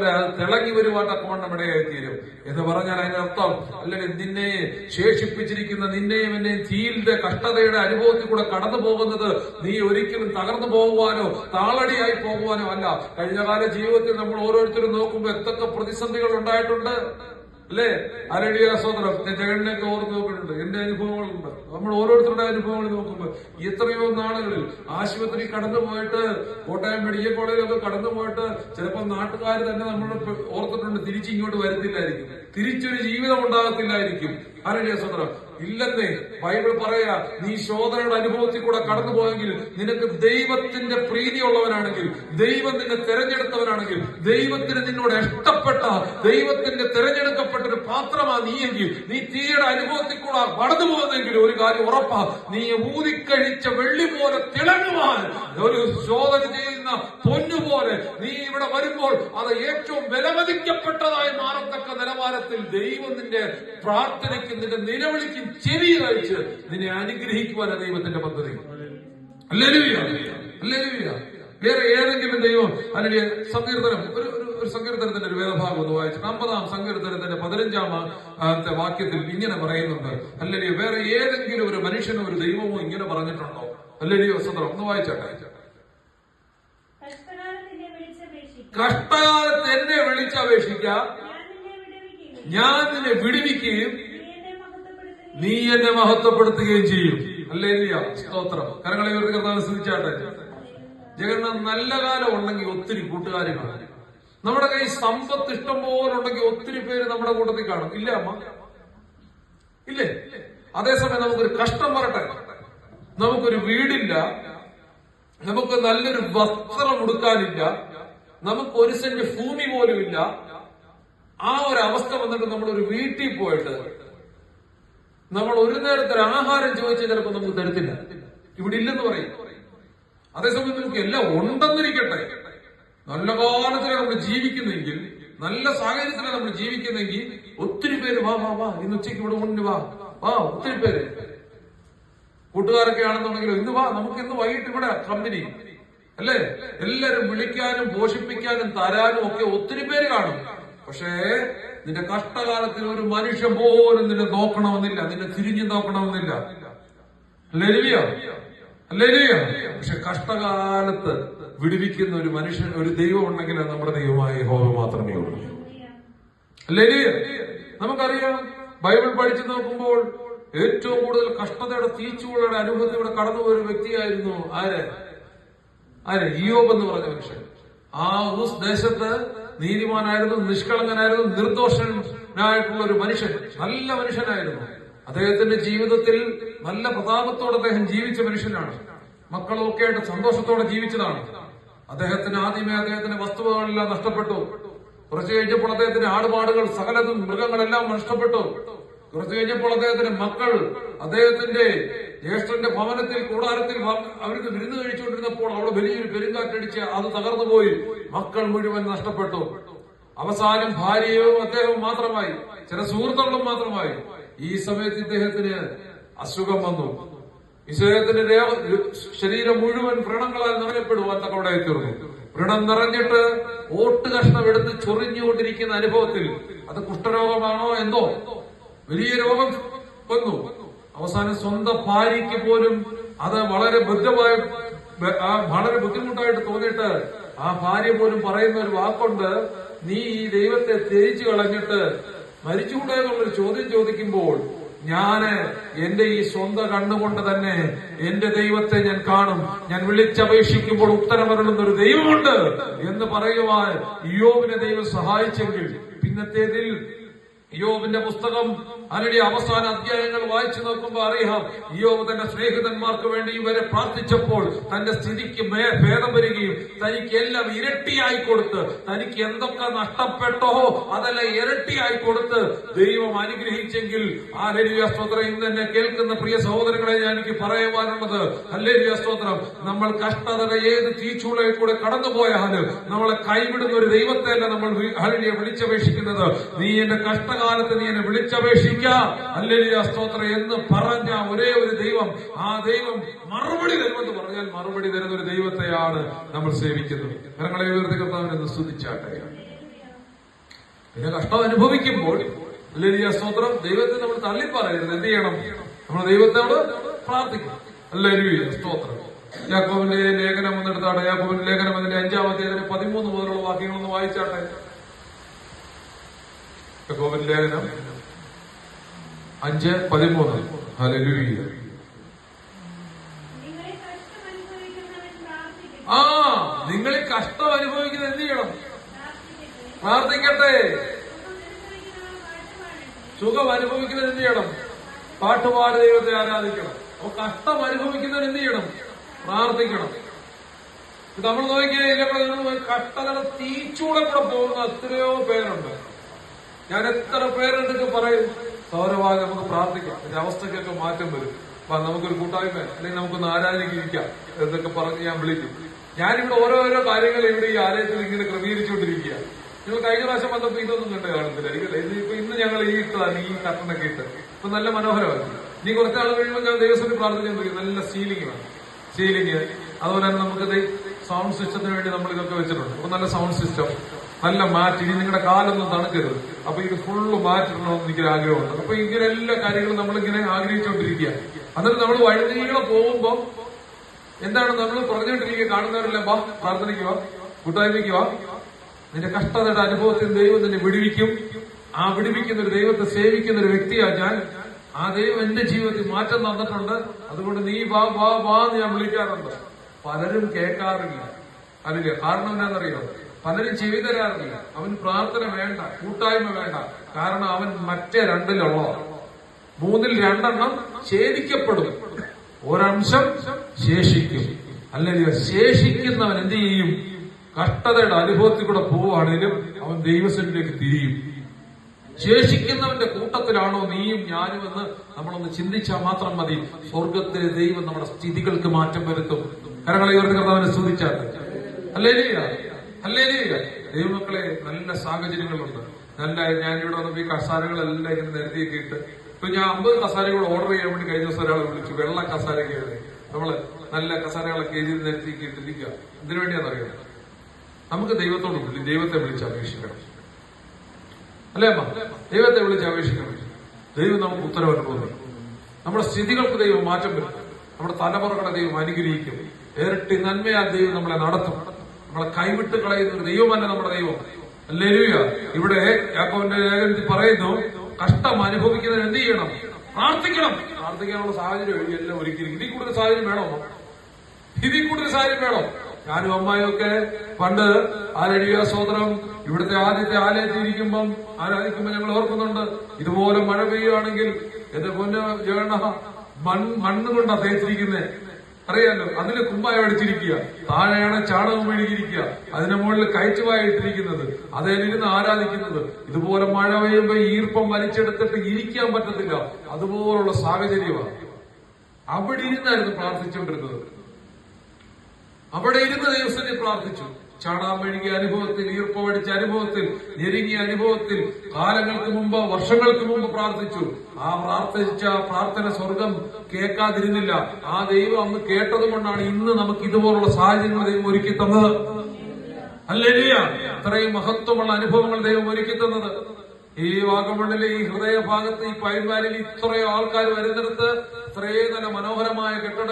പോലെ അത് തിളങ്ങി വരുവാൻ തക്കവണ്ണം ഇടയായി തീരും എന്ന് പറഞ്ഞാൽ അതിന്റെ അർത്ഥം, അല്ലെങ്കിൽ നിന്നെ ശേഷിപ്പിച്ചിരിക്കുന്ന നിന്നെയും എന്നെയും തീയിലെ കഷ്ടതയുടെ അനുഭവത്തിൽ കൂടെ കടന്നു പോകുന്നത് നീ ഒരിക്കലും തകർന്നു പോകുവാനോ താളടിയായി പോകുവാനോ അല്ല. കഴിഞ്ഞകാല ജീവിതത്തിൽ നമ്മൾ ഓരോരുത്തരും നോക്കുമ്പോൾ എന്തൊക്കെ പ്രതിസന്ധികൾ ഉണ്ടായിട്ടുണ്ട് അല്ലേ? ആരോഗ്യ സ്വതന്ത്രം ഞാൻ ജഗണ്ണൊക്കെ ഓർത്ത് നോക്കിയിട്ടുണ്ട്. എന്റെ അനുഭവങ്ങളുണ്ട്. നമ്മൾ ഓരോരുത്തരുടെ അനുഭവങ്ങൾ നോക്കുമ്പോൾ എത്രയോ നാളുകളിൽ ആശുപത്രി കടന്നുപോയിട്ട്, കോട്ടയം മെഡിക്കൽ കോളേജിലൊക്കെ കടന്നുപോയിട്ട് ചിലപ്പോൾ നാട്ടുകാർ തന്നെ നമ്മൾ ഓർത്തിട്ടുണ്ട് തിരിച്ചിങ്ങോട്ട് വരുന്നില്ലായിരിക്കും, തിരിച്ചൊരു ജീവിതം ഉണ്ടാകത്തില്ലായിരിക്കും. ആരോഗ്യ സ്വതന്ത്രം ഇല്ലെന്നേ ബൈബിൾ പറയാ, നീ ശോധനയുടെ അനുഭവത്തിൽ കൂടെ കടന്നുപോയെങ്കിൽ, നിനക്ക് ദൈവത്തിന്റെ പ്രീതിയുള്ളവനാണെങ്കിൽ, ദൈവം നിന്നെ തെരഞ്ഞെടുത്തവനാണെങ്കിൽ, ദൈവത്തിന് നിന്നോട് ഇഷ്ടപ്പെട്ട, ദൈവത്തിന്റെ തെരഞ്ഞെടുക്കപ്പെട്ട ഒരു പാത്രമാ നീയെങ്കിൽ, നീ തീയുടെ അനുഭവത്തിൽ കൂടെ കടന്നു പോകുന്നെങ്കിൽ ഒരു കാര്യം ഉറപ്പാ, നീ ഊതിക്കഴിച്ച വെള്ളി പോലെ തിളങ്ങുവാൻ, ഒരു ശോധന ചെയ്യുന്ന പൊന്നുപോലെ നീ ഇവിടെ വരുമ്പോൾ അത് ഏറ്റവും വിലമതിക്കപ്പെട്ടതായി മാറത്തക്ക നിലവാരത്തിൽ ദൈവം നിന്റെ പ്രാർത്ഥനയ്ക്കും നിന്റെ നിലവിളിക്കും ചെവി കഴിച്ച് നിന്നെ അനുഗ്രഹിക്കുവാനാണ് ദൈവത്തിന്റെ പദ്ധതി. Hallelujah, hallelujah. വേറെ ഏതെങ്കിലും ദൈവം അല്ലെങ്കിൽ സങ്കീർത്തനം, ഒരു സങ്കീർത്തനത്തിന്റെ ഒരു വേദഭാഗം ഒന്ന് വായിച്ചു. 50-ാം സങ്കീർത്തനത്തിന്റെ 15-ാമത്തെ വാക്യത്തിൽ ഇങ്ങനെ പറയുന്നുണ്ട്. ഹല്ലേലൂയ. വേറെ ഏതെങ്കിലും ഒരു മനുഷ്യനോ ഒരു ദൈവമോ ഇങ്ങനെ പറഞ്ഞിട്ടുണ്ടോ? ഹല്ലേലൂയ. സ്വതന്ത്രം ഒന്ന് വായിച്ചാട്ടെ. കഷ്ടകാലത്ത് എന്നെ വിളിച്ചപേക്ഷിക്കാം, ഞാൻ നിന്നെ വിടുവിക്കുകയും നീ എന്നെ മഹത്വപ്പെടുത്തുകയും ചെയ്യും. ഹല്ലേലൂയ, സ്തോത്രം. കരങ്ങളെ ഉയർത്തി കർത്താവിനെ സ്തുതിച്ചാട്ടെ. ജഗന്നാഥ്, നല്ല കാലം ഉണ്ടെങ്കിൽ ഒത്തിരി കൂട്ടുകാർ കാണും. നമ്മുടെ കയ്യിൽ സമ്പത്ത് ഇഷ്ടം പോലെ ഉണ്ടെങ്കിൽ ഒത്തിരി പേര് നമ്മുടെ കൂട്ടത്തിൽ കാണും. ഇല്ല അമ്മ? ഇല്ലേ? അതേസമയം നമുക്കൊരു കഷ്ടം വരട്ടെ, നമുക്കൊരു വീടില്ല, നമുക്ക് നല്ലൊരു വസ്ത്രം ഉടുക്കാനില്ല, നമുക്ക് ഒരു സെന്റ് ഭൂമി പോലും ഇല്ല. ആ ഒരു അവസ്ഥ വന്നിട്ട് നമ്മളൊരു വീട്ടിൽ പോയിട്ട് നമ്മൾ ഒരു നേരത്തെ ആഹാരം ചോദിച്ചാൽ ചിലപ്പോൾ നമുക്ക് തരത്തില്ല, ഇവിടെ ഇല്ലെന്ന് പറയും. അതേസമയം നമുക്ക് എല്ലാം ഉണ്ടെന്നിരിക്കട്ടെ, നല്ല കാലത്തിലാണ് നമ്മൾ ജീവിക്കുന്നെങ്കിൽ, നല്ല സാഹചര്യത്തിലാണ് നമ്മൾ ജീവിക്കുന്നെങ്കിൽ ഒത്തിരി പേര് വാ വാ വാ ഇന്ന് ഉച്ചയ്ക്ക് ഇവിടെ മുന്നിൽ വാ വാ, ഒത്തിരി പേര് കൂട്ടുകാരൊക്കെ ആണെന്നുണ്ടെങ്കിലും ഇന്ന് വാ, നമുക്ക് ഇന്ന് വൈകിട്ട് ഇവിടെ കമ്പനി അല്ലേ? എല്ലാരും വിളിക്കാനും പോഷിപ്പിക്കാനും തരാനും ഒക്കെ ഒത്തിരി പേര് കാണും. പക്ഷേ നിന്റെ കഷ്ടകാലത്തിൽ ഒരു മനുഷ്യൻ പോലും നിന്നെ നോക്കണമെന്നില്ല, നിന്നെ തിരിഞ്ഞു നോക്കണമെന്നില്ല. Hallelujah, hallelujah. പക്ഷെ കഷ്ടകാലത്ത് വിടുവിക്കുന്ന ഒരു മനുഷ്യൻ, ഒരു ദൈവം ഉണ്ടെങ്കിൽ നമ്മുടെ ദൈവമായ യഹോവ മാത്രമേ ഉള്ളൂ. ഹല്ലേലൂയ. നമുക്കറിയാം, ബൈബിൾ പഠിച്ചു നോക്കുമ്പോൾ ഏറ്റവും കൂടുതൽ കഷ്ടതയുടെ തീച്ചുകളുടെ അനുഭവത്തിലൂടെ കടന്നുപോയ ഒരു വ്യക്തിയായിരുന്നു ആര്? ഇയ്യോബ് എന്ന് പറഞ്ഞ മനുഷ്യൻ. ആ ദേശത്ത് നീതിമാനായിരുന്നു, നിഷ്കളങ്കനായിരുന്നു, നിർദോഷനായിട്ടുള്ള ഒരു മനുഷ്യൻ, നല്ല മനുഷ്യനായിരുന്നു. അദ്ദേഹത്തിന്റെ ജീവിതത്തിൽ നല്ല പ്രതാപത്തോടെ അദ്ദേഹം ജീവിച്ച മനുഷ്യനാണ്. മക്കളൊക്കെ ആയിട്ട് സന്തോഷത്തോടെ ജീവിച്ചതാണ്. അദ്ദേഹത്തിന് ആദ്യമേ അദ്ദേഹത്തിന്റെ വസ്തുവകളെല്ലാം നഷ്ടപ്പെട്ടു. കുറച്ചു കഴിഞ്ഞപ്പോൾ അദ്ദേഹത്തിന്റെ ആടുപാടുകൾ, സകലതും മൃഗങ്ങളെല്ലാം നഷ്ടപ്പെട്ടു. കുറച്ചു കഴിഞ്ഞപ്പോൾ അദ്ദേഹത്തിന്റെ മക്കൾ അദ്ദേഹത്തിന്റെ ജ്യേഷ്ഠന്റെ ഭവനത്തിൽ കൂടാരത്തിൽ അവർക്ക് വിരുന്ന് കഴിച്ചുകൊണ്ടിരുന്നപ്പോൾ അവിടെ വലിയൊരു പെരുങ്കാറ്റടിച്ച് അത് തകർന്നുപോയി. മക്കൾ മുഴുവൻ നഷ്ടപ്പെട്ടു. അവസാനം ഭാര്യയും അദ്ദേഹവും മാത്രമായി, ചില സുഹൃത്തുക്കളും മാത്രമായി. ഈ സമയത്ത് ഇദ്ദേഹത്തിന് അസുഖം വന്നു. ഇദ്ദേഹത്തിന്റെ ശരീരം മുഴുവൻ വ്രണങ്ങളാൽ നിറയപ്പെടുവാൻ തക്കവിടെ തീർന്നു. വ്രണം നിറഞ്ഞിട്ട് ഓട്ട് കഷ്ണം എടുത്ത് ചൊറിഞ്ഞുകൊണ്ടിരിക്കുന്ന അനുഭവത്തിൽ, അത് കുഷ്ഠരോഗമാണോ എന്തോ വലിയ രോഗം വന്നു. അവസാനം സ്വന്തം ഭാര്യയ്ക്ക് പോലും അത് വളരെ ബുദ്ധിമുട്ടായിട്ട് തോന്നിയിട്ട് ആ ഭാര്യ പോലും പറയുന്ന ഒരു വാക്കുണ്ട്, നീ ഈ ദൈവത്തെ ത്യജിച്ചു കളഞ്ഞിട്ട് മരിച്ചുകൂടെ എന്നുള്ളൊരു ചോദ്യം ചോദിക്കുമ്പോൾ, ഞാന് എന്റെ ഈ സ്വന്തം കണ്ണുകൊണ്ട് തന്നെ എന്റെ ദൈവത്തെ ഞാൻ കാണും, ഞാൻ വിളിച്ചപേക്ഷിക്കുമ്പോൾ ഉത്തരമരുളുന്ന ഒരു ദൈവമുണ്ട് എന്ന് പറയുവാൻ ഇയ്യോബിനെ ദൈവം സഹായിച്ചെങ്കിൽ, പിന്നത്തേതിൽ ഇയ്യോബിന്റെ പുസ്തകം അതിന്റെ അവസാന അധ്യായങ്ങൾ വായിച്ചു നോക്കുമ്പോൾ അറിയാം, ഇയ്യോബ് തന്റെ സ്നേഹിതന്മാർക്ക് വേണ്ടി ഇവരെ പ്രാർത്ഥിച്ചപ്പോൾ തന്റെ സ്ഥിതിക്ക് ഭേദം വരികയും തനിക്ക് എല്ലാം ഇരട്ടിയായി കൊടുത്ത്, തനിക്ക് എന്തൊക്കെ നഷ്ടപ്പെട്ടോ അതെല്ലാം ഇരട്ടിയായി കൊടുത്ത് ദൈവം അനുഗ്രഹിച്ചെങ്കിൽ, ഹല്ലേലൂയ സ്തോത്രം. ഇന്ന് എന്നെ കേൾക്കുന്ന പ്രിയ സഹോദരങ്ങളെ ഞാൻ എനിക്ക് പറയുവാനുള്ളത്, ഹല്ലേലൂയ സ്തോത്രം, നമ്മൾ കഷ്ടതയുടെ ഏത് തീച്ചൂളയിൽ കൂടെ കടന്നുപോയാലും നമ്മളെ കൈവിടുന്ന ഒരു ദൈവത്തെയല്ല നമ്മൾ ഹല്ലേലൂയ വിളിച്ചപേക്ഷിക്കുന്നത്. നീ എന്റെ കഷ്ടകാലത്ത് നീ എന്നെ വിളിച്ചപേക്ഷിക്കുക, ഹല്ലേലൂയ സ്തോത്രം എന്ന് പറഞ്ഞ ഒരേ ഒരു ദൈവം, ആ ദൈവം മറുപടി തരുമെന്ന് പറഞ്ഞാൽ മറുപടി തരുന്ന ഒരു ദൈവത്തെയാണ് നമ്മൾ സേവിക്കുന്നത്. കരങ്ങളെ ഉയർത്തി കർത്താവിനെ സ്തുതിച്ചാട്ടെ. പിന്നെ കഷ്ടം അനുഭവിക്കുമ്പോൾ ഹല്ലേലൂയ സ്തോത്രം, ദൈവത്തെ നമ്മൾ തള്ളിപ്പറയരുത്. എന്ത് ചെയ്യണം? നമ്മൾ ദൈവത്തോട് പ്രാർത്ഥിക്കണം. ഹല്ലേലൂയ സ്തോത്രം. യാക്കോബിന്റെ ലേഖനം എന്നെടുത്താണ്. യാക്കോബിന്റെ ലേഖനം അതിന്റെ 5-ാമത്തെ 13 മുതലുള്ള വാക്യങ്ങളൊന്ന് വായിച്ചാട്ടെ. യാക്കോബിന്റെ ലേഖനം 5:13. ഹല്ലേലൂയ. നിങ്ങൾ ഈ കഷ്ടം അനുഭവിക്കുന്നത് എന്ത് ചെയ്യണം? പ്രാർത്ഥിക്കട്ടെ. സുഖം അനുഭവിക്കുന്നത് എന്ത് ചെയ്യണം? പാട്ടുപാട് ദൈവത്തെ ആരാധിക്കണം. അപ്പൊ കഷ്ടം അനുഭവിക്കുന്നവർ എന്ത് ചെയ്യണം? പ്രാർത്ഥിക്കണം. നമ്മൾ നോക്കിയാൽ കഷ്ടതയുടെ തീച്ചൂടെ കൂടെ പോകുന്ന എത്രയോ പേരുണ്ട്. ഞാൻ എത്ര പേരെടുത്ത് പറയും, സൗരഭാഗം നമുക്ക് പ്രാർത്ഥിക്കാം, എന്റെ അവസ്ഥക്കൊക്കെ മാറ്റം വരും, അപ്പൊ നമുക്കൊരു കൂട്ടായ്മ അല്ലെങ്കിൽ നമുക്കൊന്ന് ആരാധിക്കാം എന്നൊക്കെ പറഞ്ഞ് ഞാൻ വിളിക്കും. ഞാനിവിടെ ഓരോരോ കാര്യങ്ങൾ ഇവിടെ ഈ ആലയത്തിൽ ഇങ്ങനെ ക്രമീകരിച്ചുകൊണ്ടിരിക്കുക. നിങ്ങൾ കഴിഞ്ഞ പ്രാവശ്യം വന്നപ്പോ ഇതൊന്നും കണ്ട് കാണുന്നില്ല. ഇപ്പൊ ഇന്ന് ഞങ്ങൾ ഈ ഇട്ടതാണ്, ഈ കട്ടനൊക്കെ ഇട്ട് ഇപ്പൊ നല്ല മനോഹരമാണ്. ഇനി കുറച്ചാൾ കഴിയുമ്പോൾ ഞാൻ ദൈവത്തിന് പ്രാർത്ഥിക്കാൻ തുടങ്ങി. നല്ല സീലിംഗ് വേണം, സീലിംഗ്. അതുപോലെ തന്നെ നമുക്ക് സൗണ്ട് സിസ്റ്റത്തിന് വേണ്ടി നമ്മൾ ഇതൊക്കെ വെച്ചിട്ടുണ്ട്. അപ്പൊ നല്ല സൗണ്ട് സിസ്റ്റം, നല്ല മാറ്റ്. ഇനി നിങ്ങളുടെ കാലൊന്നും തണുക്കരുത്, അപ്പൊ ഇത് ഫുള്ള് മാറ്റിടണമെന്ന് എനിക്കൊരു ആഗ്രഹമുണ്ട്. അപ്പൊ ഇങ്ങനെ എല്ലാ കാര്യങ്ങളും നമ്മളിങ്ങനെ ആഗ്രഹിച്ചുകൊണ്ടിരിക്കുക. എന്നിട്ട് നമ്മൾ വഴുതികളെ പോകുമ്പോ എന്താണ് നമ്മൾ പറഞ്ഞുകൊണ്ടിരിക്കുക? കാണുന്നവരെല്ലാം വാ, പ്രാർത്ഥനയ്ക്ക് വാ, കൂട്ടായ്മയ്ക്ക് വാ. നിന്റെ കഷ്ടതയുടെ അനുഭവത്തിൽ ദൈവം നിന്നെ വിടുവിക്കും. ആ വിടുവിക്കുന്ന ഒരു ദൈവത്തെ സേവിക്കുന്ന ഒരു വ്യക്തിയാണ് ഞാൻ. ആ ദൈവം എന്റെ ജീവിതത്തിൽ മാറ്റം തന്നിട്ടുണ്ട്. അതുകൊണ്ട് നീ വാ വാ വാ എന്ന് ഞാൻ വിളിക്കാറുണ്ട്. പലരും കേൾക്കാറില്ല. അതില്ല. കാരണം എന്താണെന്നറിയാം? പലരും ചെവി തരാറില്ല. അവൻ പ്രാർത്ഥന വേണ്ട, കൂട്ടായ്മ വേണ്ട. കാരണം അവൻ മറ്റേ 2-ലുള്ളതാണ്. 3-ൽ 2 ഛേദിക്കപ്പെടും, ഒരംശം ശേഷിക്കും. അല്ലെങ്കിൽ ശേഷിക്കുന്നവൻ എന്ത് ചെയ്യും? കഷ്ടതയുടെ അനുഭവത്തിൽ കൂടെ പോവുകയാണെങ്കിലും അവൻ ദൈവസന്നിധിയിലേക്ക് തിരിയും. ശേഷിക്കുന്നവന്റെ കൂട്ടത്തിലാണോ നീയും ഞാനും എന്ന് നമ്മളൊന്ന് ചിന്തിച്ചാൽ മാത്രം മതി. സ്വർഗത്തിലെ ദൈവം നമ്മുടെ സ്ഥിതികൾക്ക് മാറ്റം വരുത്തും. കരങ്ങളെ ഉയർത്തി കർത്താവിനെ സ്തുതിച്ചാൽ ഹല്ലേലൂയ, ഹല്ലേലൂയ. ദൈവമക്കളെ, നല്ല സാഹചര്യങ്ങളുണ്ട്. നല്ല ഞാനിവിടെ വന്നപ്പോ ഈ കസാരകളെല്ലാം ഇങ്ങനെ നിരത്തിയൊക്കെ ഇട്ട് ഇപ്പൊ ഞാൻ 50 കസാരകൾ ഓർഡർ ചെയ്യാൻ വേണ്ടി കഴിഞ്ഞ ദിവസം ഒരാളെ വിളിച്ചു. വെള്ള കസാരയൊക്കെയാണ് നമ്മള് നല്ല കസാരകളൊക്കെ എഴുതി നിരത്തിയൊക്കെ ഇട്ടിരിക്കുക. ഇതിനു വേണ്ടിയാണെന്നറിയാം, നമുക്ക് ദൈവത്തോട് ദൈവത്തെ വിളിച്ച് അപേക്ഷിക്കണം. അല്ലേ അമ്മ? ദൈവത്തെ വിളിച്ച് അപേക്ഷിക്കണം. ദൈവം നമുക്ക് ഉത്തരവ് അനുഭവിക്കും. നമ്മുടെ സ്ഥിതികൾക്ക് ദൈവം മാറ്റം വരും. നമ്മുടെ തലമുറകളെ ദൈവം അനുഗ്രഹിക്കും. ഇരട്ടി നന്മയാൽ ദൈവം നമ്മളെ നടത്തും. നമ്മളെ കൈവിട്ട് കളയുന്ന ഒരു ദൈവമല്ല നമ്മുടെ ദൈവം. ഹല്ലേലൂയ. ഇവിടെ യാക്കോബിന്റെ ലേഖനത്തിൽ പറയുന്നു, കഷ്ടം അനുഭവിക്കുന്നവർ എന്ത് ചെയ്യണം? പ്രാർത്ഥിക്കണം. പ്രാർത്ഥിക്കാനുള്ള സാഹചര്യം എല്ലാം ഒരുക്കി. ഇതിൽ കൂടുതൽ സാഹചര്യം വേണോ? ഇതിൽ കൂടുതൽ സാഹചര്യം വേണോ? ഞാനും അമ്മായും ഒക്കെ പണ്ട് ആലടിയ സോദരം ഇവിടുത്തെ ആദ്യത്തെ ആലയത്തിൽ ഇരിക്കുമ്പം ആരാധിക്കുമ്പോ ഞങ്ങൾ ഓർക്കുന്നുണ്ട്, ഇതുപോലെ മഴ പെയ്യുകയാണെങ്കിൽ എന്റെ പൊന്ന ജഗണ മണ്ണ് കൊണ്ടാ തേച്ചിരിക്കുന്നേ. അറിയാലോ, അതില് കുമ്പായ അടിച്ചിരിക്കുക, താഴെയാണ് ചാണകം മെഴുകിയിരിക്കുക, അതിന്റെ മുകളിൽ കയറ്റുവായ ഇട്ടിരിക്കുന്നത്, അതിലിരുന്ന് ആരാധിക്കുന്നത്. ഇതുപോലെ മഴ പെയ്യുമ്പോ ഈർപ്പം വലിച്ചെടുത്തിട്ട് ഇരിക്കാൻ പറ്റത്തില്ല. അതുപോലുള്ള സാഹചര്യമാണ്. അവിടെ ഇരുന്നായിരുന്നു പ്രാർത്ഥിച്ചുകൊണ്ടിരുന്നത്. അവിടെ ഇരുന്ന് ദൈവസന്നിധി പ്രാർത്ഥിച്ചു. ചാണകം മെഴുകിയ അനുഭവത്തിൽ, ഈർപ്പമടിച്ച അനുഭവത്തിൽ, ഞെരുങ്ങിയ അനുഭവത്തിൽ കാലങ്ങൾക്ക് മുമ്പ്, വർഷങ്ങൾക്ക് മുമ്പ് പ്രാർത്ഥിച്ചു. ആ പ്രാർത്ഥിച്ച പ്രാർത്ഥന സ്വർഗം കേൾക്കാതിരുന്നില്ല. ആ ദൈവം അന്ന് കേട്ടത് കൊണ്ടാണ് ഇന്ന് നമുക്ക് ഇതുപോലുള്ള സാഹചര്യങ്ങൾ ദൈവം ഒരുക്കി തന്നത്. ഹല്ലേലൂയ. ഇത്രയും മഹത്വമുള്ള അനുഭവങ്ങൾ ദൈവം ഒരുക്കി തന്നത്. ഈ വാഗമണ്ണിലെ ഈ ഹൃദയഭാഗത്ത്, ഈ പൈൻവാലിൽ ഇത്രയും ആൾക്കാർ വരുന്നിടത്ത് ഇത്രയും നല്ല മനോഹരമായ കെട്ടിടം